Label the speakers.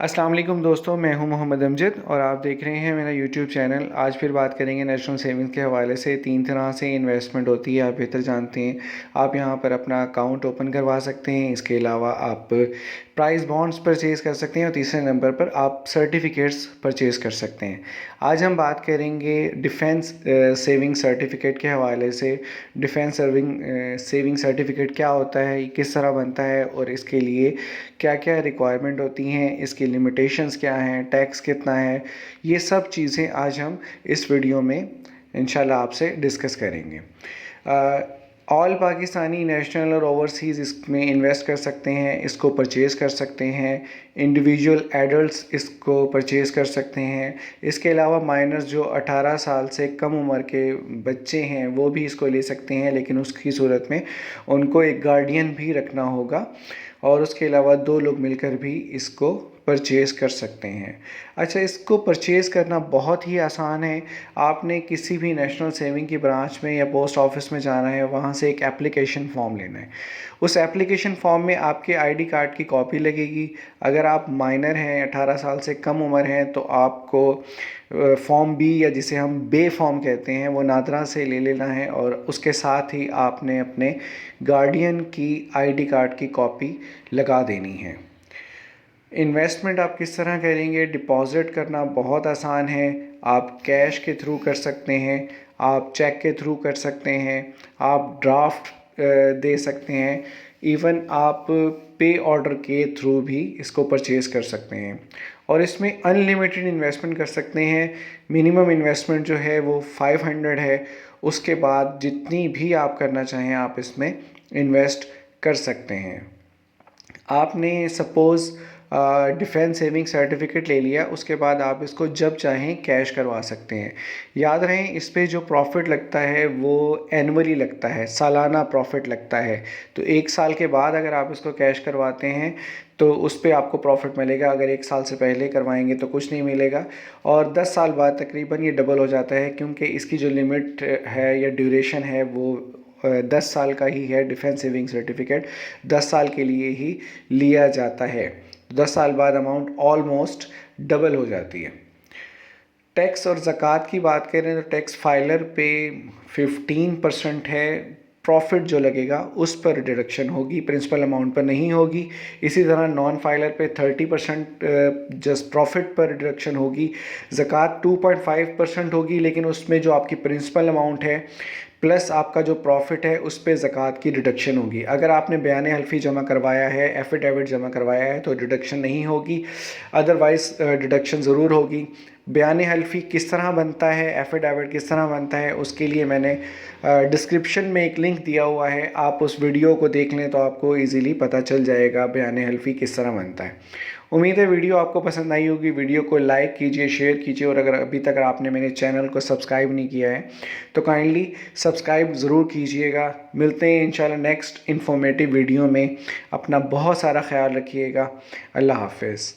Speaker 1: अस्सलाम वालेकुम दोस्तों, मैं हूं मोहम्मद अमजद और आप देख रहे हैं मेरा यूट्यूब चैनल। आज फिर बात करेंगे नेशनल सेविंग्स के हवाले से। 3 तरह से इन्वेस्टमेंट होती है, आप बेहतर जानते हैं। आप यहां पर अपना अकाउंट ओपन करवा सकते हैं। इसके अलावा आप प्राइस बॉन्ड्स परचेज़ कर सकते हैं और तीसरे नंबर पर आप सर्टिफिकेट्स परचेज़ कर सकते हैं। आज हम बात करेंगे डिफेंस सेविंग सर्टिफिकेट के हवाले से। डिफेंस सेविंग सर्टिफिकेट क्या होता है, ये किस तरह बनता है और इसके लिए क्या क्या रिक्वायरमेंट होती हैं, इसकी लिमिटेशंस क्या हैं, टैक्स कितना है, ये सब चीज़ें आज हम इस वीडियो में इंशाल्लाह आपसे डिस्कस करेंगे। ऑल पाकिस्तानी नेशनल और ओवरसीज़ इसमें इन्वेस्ट कर सकते हैं, इसको परचेज़ कर सकते हैं। इंडिविजुअल एडल्ट्स इसको परचेज़ कर सकते हैं। इसके अलावा माइनर्स जो 18 साल से कम उम्र के बच्चे हैं वो भी इसको ले सकते हैं, लेकिन उसकी सूरत में उनको एक गार्डियन भी रखना होगा और उसके अलावा 2 लोग मिलकर भी इसको परचेज़ कर सकते हैं। अच्छा, इसको परचेज़ करना बहुत ही आसान है। आपने किसी भी नेशनल सेविंग की ब्रांच में या पोस्ट ऑफिस में जाना है, वहाँ से एक एप्लीकेशन फ़ॉर्म लेना है। उस एप्लीकेशन फ़ॉर्म में आपके आईडी कार्ड की कॉपी लगेगी। अगर आप माइनर हैं, 18 साल से कम उम्र हैं, तो आपको फॉर्म बी या जिसे हम बे फॉर्म कहते हैं वो नादरा से ले लेना है और उसके साथ ही आपने अपने गार्डियन की आईडी कार्ड की कॉपी लगा देनी है। इन्वेस्टमेंट आप किस तरह करेंगे? डिपॉज़िट करना बहुत आसान है। आप कैश के थ्रू कर सकते हैं, आप चेक के थ्रू कर सकते हैं, आप ड्राफ्ट दे सकते हैं, इवन आप पे ऑर्डर के थ्रू भी इसको परचेज़ कर सकते हैं और इसमें अनलिमिटेड इन्वेस्टमेंट कर सकते हैं। मिनिमम इन्वेस्टमेंट जो है वो 500 है। उसके बाद जितनी भी आप करना चाहें आप इसमें इन्वेस्ट कर सकते हैं। आपने सपोज़ डिफेंस सेविंग सर्टिफिकेट ले लिया, उसके बाद आप इसको जब चाहें कैश करवा सकते हैं। याद रहें, इस पे जो प्रॉफिट लगता है वो एनुअली लगता है, सालाना प्रॉफिट लगता है। तो 1 साल के बाद अगर आप इसको कैश करवाते हैं तो उस पे आपको प्रॉफिट मिलेगा। अगर 1 साल से पहले करवाएंगे तो कुछ नहीं मिलेगा और 10 साल बाद तकरीबन ये डबल हो जाता है, क्योंकि इसकी जो लिमिट है या ड्यूरेशन है वो 10 साल का ही है। डिफेंस सेविंग सर्टिफिकेट 10 साल के लिए ही लिया जाता है। 10 साल बाद अमाउंट ऑलमोस्ट डबल हो जाती है। टैक्स और ज़कात की बात करें तो टैक्स फाइलर पे 15% है। प्रॉफिट जो लगेगा उस पर डिडक्शन होगी, प्रिंसिपल अमाउंट पर नहीं होगी। इसी तरह नॉन फाइलर पे 30% जस्ट प्रॉफिट पर डिडक्शन होगी। ज़कात 2.5% होगी, लेकिन उसमें जो आपकी प्रिंसिपल अमाउंट है प्लस आपका जो प्रॉफिट है उस पे ज़कात की डिडक्शन होगी। अगर आपने बयान हल्फी जमा करवाया है, एफिडेविट जमा करवाया है तो डिडक्शन नहीं होगी, अदरवाइज़ डिडक्शन ज़रूर होगी। बयान हल्फी किस तरह बनता है, एफिडेविट किस तरह बनता है, उसके लिए मैंने डिस्क्रिप्शन में एक लिंक दिया हुआ है। आप उस वीडियो को देख लें तो आपको ईज़िली पता चल जाएगा बयान हल्फी किस तरह बनता है। उम्मीद है वीडियो आपको पसंद आई होगी। वीडियो को लाइक कीजिए, शेयर कीजिए और अगर अभी तक आपने मेरे चैनल को सब्सक्राइब नहीं किया है तो काइंडली सब्सक्राइब ज़रूर कीजिएगा। मिलते हैं इंशाल्लाह नेक्स्ट इन्फॉर्मेटिव वीडियो में। अपना बहुत सारा ख्याल रखिएगा। अल्लाह हाफ़िज़।